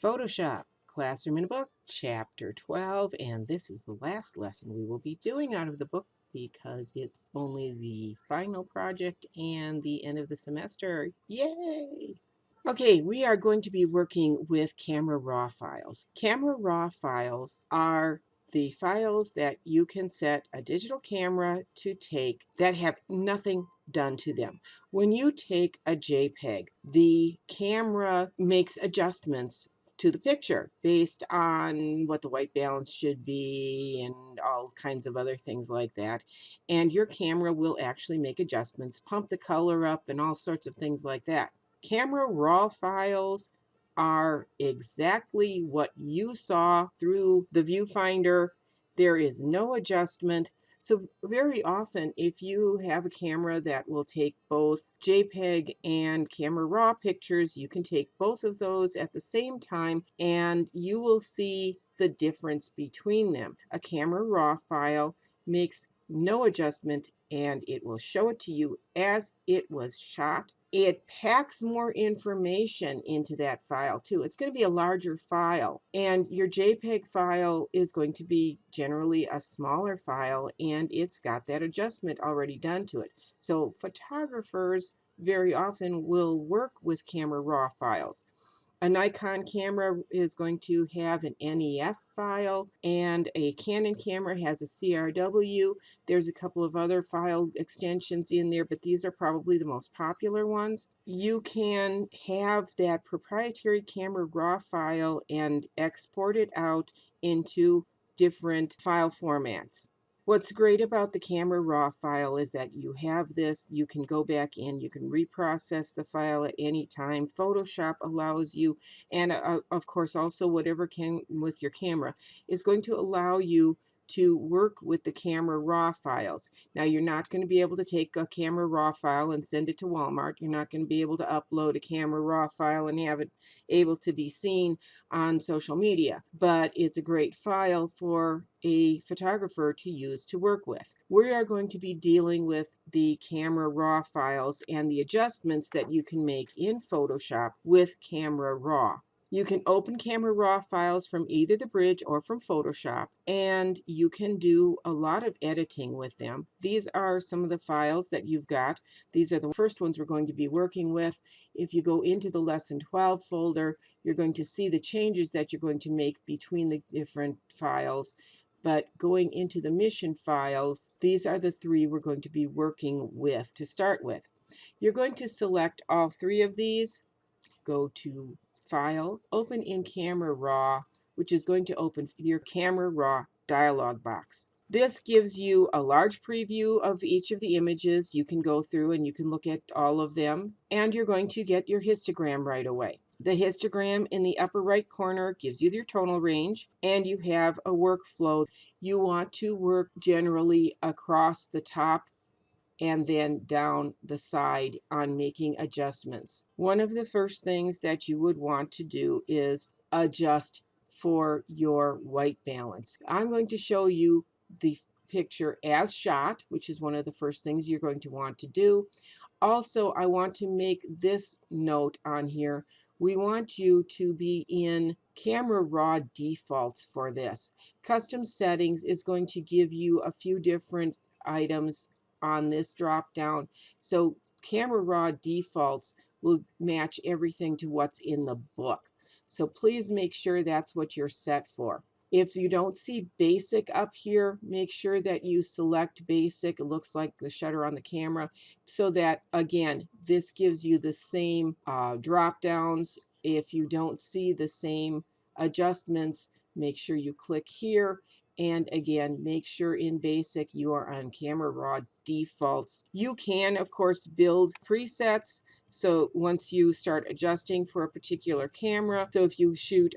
Photoshop, Classroom in a Book, Chapter 12, and this is the last lesson we will be doing out of the book because it's only the final project and the end of the semester. Yay! Okay, we are going to be working with Camera Raw files. Camera Raw files are the files that you can set a digital camera to take that have nothing done to them. When you take a JPEG, the camera makes adjustments to the picture based on what the white balance should be and all kinds of other things like that. And your camera will actually make adjustments, pump the color up, and all sorts of things like that. Camera raw files are exactly what you saw through the viewfinder. There is no adjustment. So very often, if you have a camera that will take both JPEG and camera raw pictures, you can take both of those at the same time and you will see the difference between them. A camera raw file makes no adjustment and it will show it to you as it was shot. It packs more information into that file too. It's going to be a larger file, and your JPEG file is going to be generally a smaller file, and it's got that adjustment already done to it. So photographers very often will work with camera raw files. A Nikon camera is going to have an NEF file, and a Canon camera has a CRW. There's a couple of other file extensions in there, but these are probably the most popular ones. You can have that proprietary camera raw file and export it out into different file formats. What's great about the camera raw file is that you have this, you can go back in, you can reprocess the file at any time. Photoshop allows you, and of course also whatever can with your camera, is going to allow you to work with the camera raw files. Now you're not going to be able to take a camera raw file and send it to Walmart. You're not going to be able to upload a camera raw file and have it able to be seen on social media, but it's a great file for a photographer to use to work with. We are going to be dealing with the camera raw files and the adjustments that you can make in Photoshop with camera raw. You can open camera raw files from either the bridge or from Photoshop, and you can do a lot of editing with them. These are some of the files that you've got. These are the first ones we're going to be working with. If you go into the Lesson 12 folder, you're going to see the changes that you're going to make between the different files. But going into the mission files, these are the three we're going to be working with to start with. You're going to select all three of these, go to File, Open in Camera Raw, which is going to open your Camera Raw dialog box. This gives you a large preview of each of the images. You can go through and you can look at all of them, and you're going to get your histogram right away. The histogram in the upper right corner gives you your tonal range, and you have a workflow. You want to work generally across the top and then down the side on making adjustments. One of the first things that you would want to do is adjust for your white balance. I'm going to show you the picture as shot, which is one of the first things you're going to want to do. Also, I want to make this note on here. We want you to be in camera raw defaults for this. Custom settings is going to give you a few different items on this drop down. So camera raw defaults will match everything to what's in the book. So please make sure that's what you're set for. If you don't see basic up here, make sure that you select basic. It looks like the shutter on the camera, so that again, this gives you the same drop downs. If you don't see the same adjustments, make sure you click here. And again, make sure in basic you are on camera raw defaults. You can, of course, build presets. So once you start adjusting for a particular camera, so if you shoot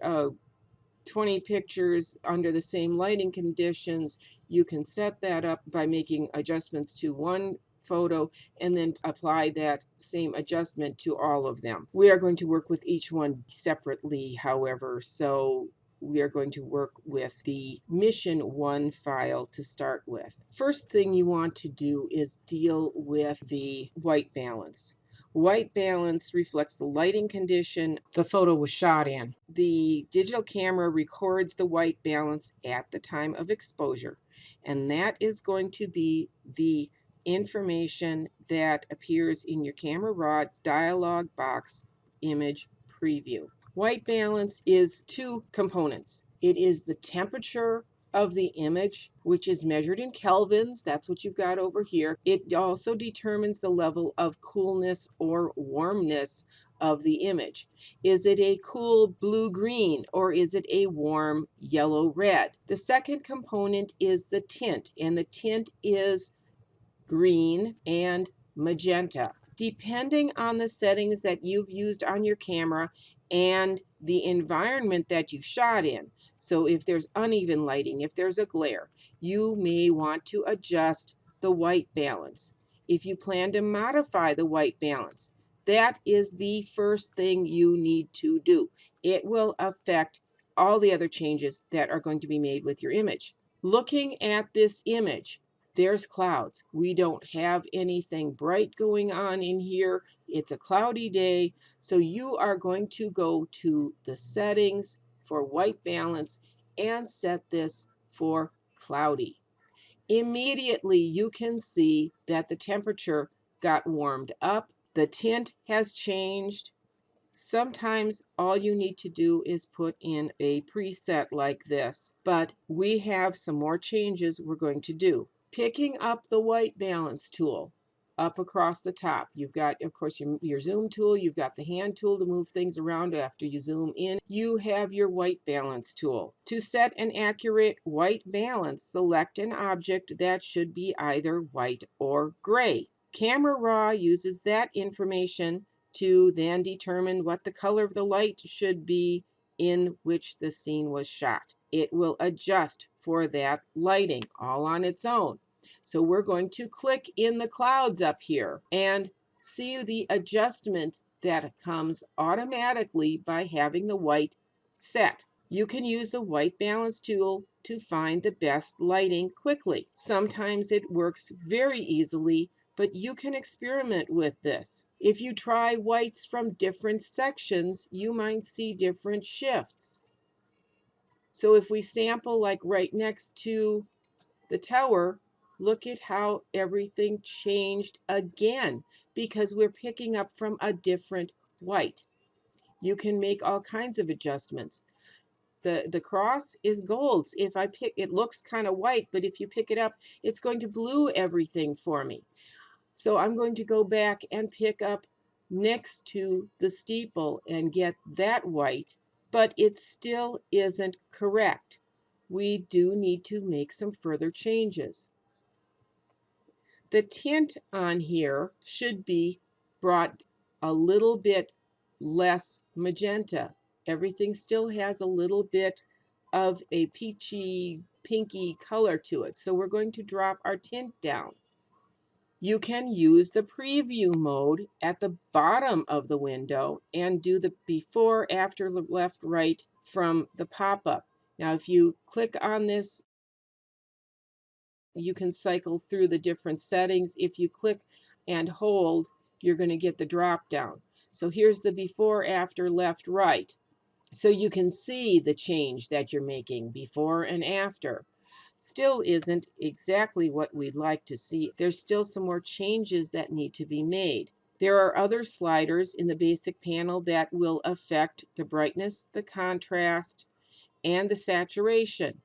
20 pictures under the same lighting conditions, you can set that up by making adjustments to one photo and then apply that same adjustment to all of them. We are going to work with each one separately, however, so we are going to work with the Mission 1 file to start with. First thing you want to do is deal with the white balance. White balance reflects the lighting condition the photo was shot in. The digital camera records the white balance at the time of exposure, and that is going to be the information that appears in your camera raw dialog box image preview. White balance is two components. It is the temperature of the image, which is measured in kelvins. That's what you've got over here. It also determines the level of coolness or warmness of the image. Is it a cool blue-green or is it a warm yellow-red? The second component is the tint, and the tint is green, and magenta. Depending on the settings that you've used on your camera and the environment that you shot in. So if there's uneven lighting, if there's a glare, you may want to adjust the white balance. If you plan to modify the white balance, that is the first thing you need to do. It will affect all the other changes that are going to be made with your image. Looking at this image, there's clouds. We don't have anything bright going on in here. It's a cloudy day. So you are going to go to the settings for white balance and set this for cloudy. Immediately you can see that the temperature got warmed up. The tint has changed. Sometimes all you need to do is put in a preset like this, but we have some more changes we're going to do. Picking up the white balance tool up across the top. You've got, of course, your zoom tool. You've got the hand tool to move things around after you zoom in. You have your white balance tool. To set an accurate white balance, select an object that should be either white or gray. Camera Raw uses that information to then determine what the color of the light should be in which the scene was shot. It will adjust for that lighting all on its own. So we're going to click in the clouds up here and see the adjustment that comes automatically by having the white set. You can use the white balance tool to find the best lighting quickly. Sometimes it works very easily, but you can experiment with this. If you try whites from different sections, you might see different shifts. So if we sample like right next to the tower, look at how everything changed again because we're picking up from a different white. You can make all kinds of adjustments. The cross is gold. If I pick, it looks kind of white, but if you pick it up, it's going to blue everything for me. So I'm going to go back and pick up next to the steeple and get that white, but it still isn't correct. We do need to make some further changes. The tint on here should be brought a little bit less magenta. Everything still has a little bit of a peachy, pinky color to it. So we're going to drop our tint down. You can use the preview mode at the bottom of the window and do the before, after, left, right from the pop-up. Now, if you click on this, you can cycle through the different settings. If you click and hold, you're going to get the drop down. So here's the before, after, left, right. So you can see the change that you're making before and after. Still isn't exactly what we'd like to see. There's still some more changes that need to be made. There are other sliders in the basic panel that will affect the brightness, the contrast, and the saturation.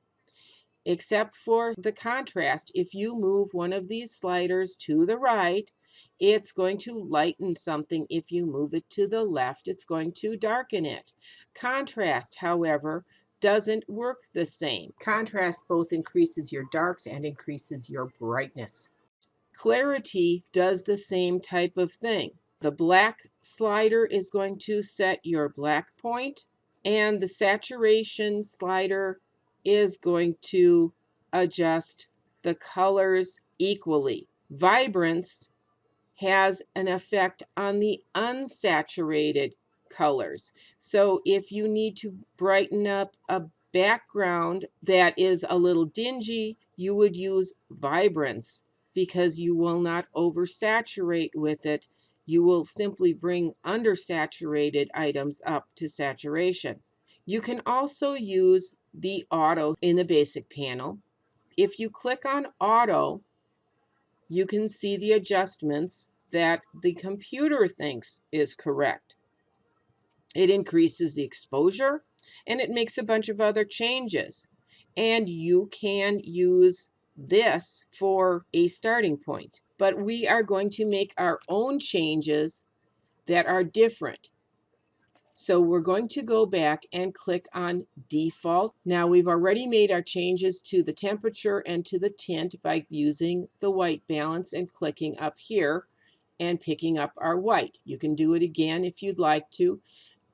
Except for the contrast, if you move one of these sliders to the right, it's going to lighten something. If you move it to the left, it's going to darken it. Contrast, however, doesn't work the same. Contrast both increases your darks and increases your brightness. Clarity does the same type of thing. The black slider is going to set your black point, and the saturation slider is going to adjust the colors equally. Vibrance has an effect on the unsaturated colors. So if you need to brighten up a background that is a little dingy, you would use vibrance because you will not oversaturate with it. you will simply bring undersaturated items up to saturation. You can also use the auto in the basic panel. If you click on auto, you can see the adjustments that the computer thinks is correct. It increases the exposure and it makes a bunch of other changes. And you can use this for a starting point. But we are going to make our own changes that are different. So we're going to go back and click on default. Now we've already made our changes to the temperature and to the tint by using the white balance and clicking up here and picking up our white. You can do it again if you'd like to,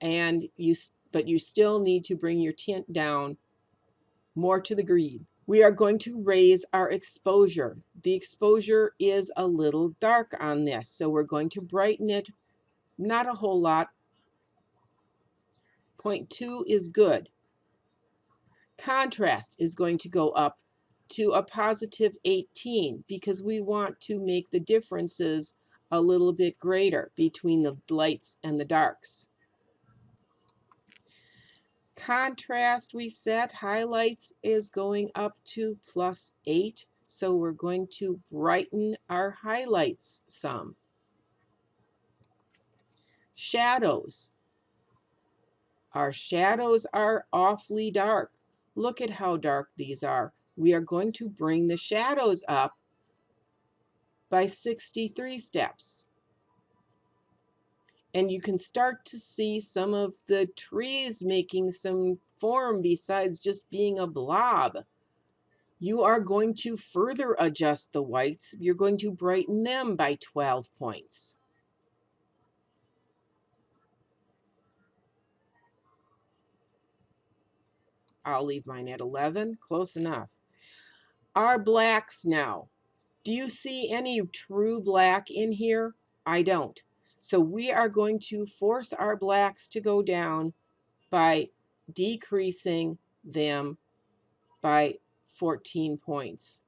but you still need to bring your tint down more to the green. We are going to raise our exposure. The exposure is a little dark on this, so we're going to brighten it, not a whole lot. 0.2 is good. Contrast is going to go up to a positive 18 because we want to make the differences a little bit greater between the lights and the darks. Contrast we set, highlights is going up to +8, so we're going to brighten our highlights some. Shadows. Our shadows are awfully dark. Look at how dark these are. We are going to bring the shadows up by 63 steps. And you can start to see some of the trees making some form besides just being a blob. You are going to further adjust the whites. You're going to brighten them by 12 points. I'll leave mine at 11. Close enough. Our blacks now. Do you see any true black in here? I don't. So we are going to force our blacks to go down by decreasing them by 14 points.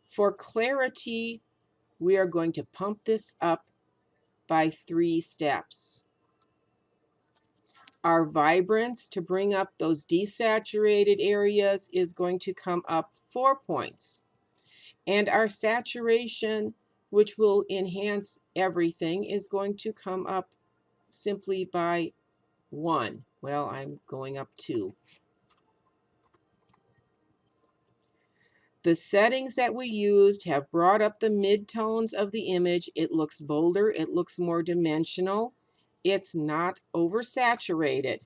For clarity, we are going to pump this up by 3 steps. Our vibrance to bring up those desaturated areas is going to come up 4 points. And our saturation, which will enhance everything, is going to come up simply by 1. Well, I'm going up 2. The settings that we used have brought up the midtones of the image. It looks bolder. It looks more dimensional. It's not oversaturated.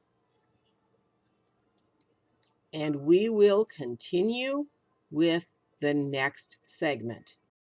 And we will continue with the next segment.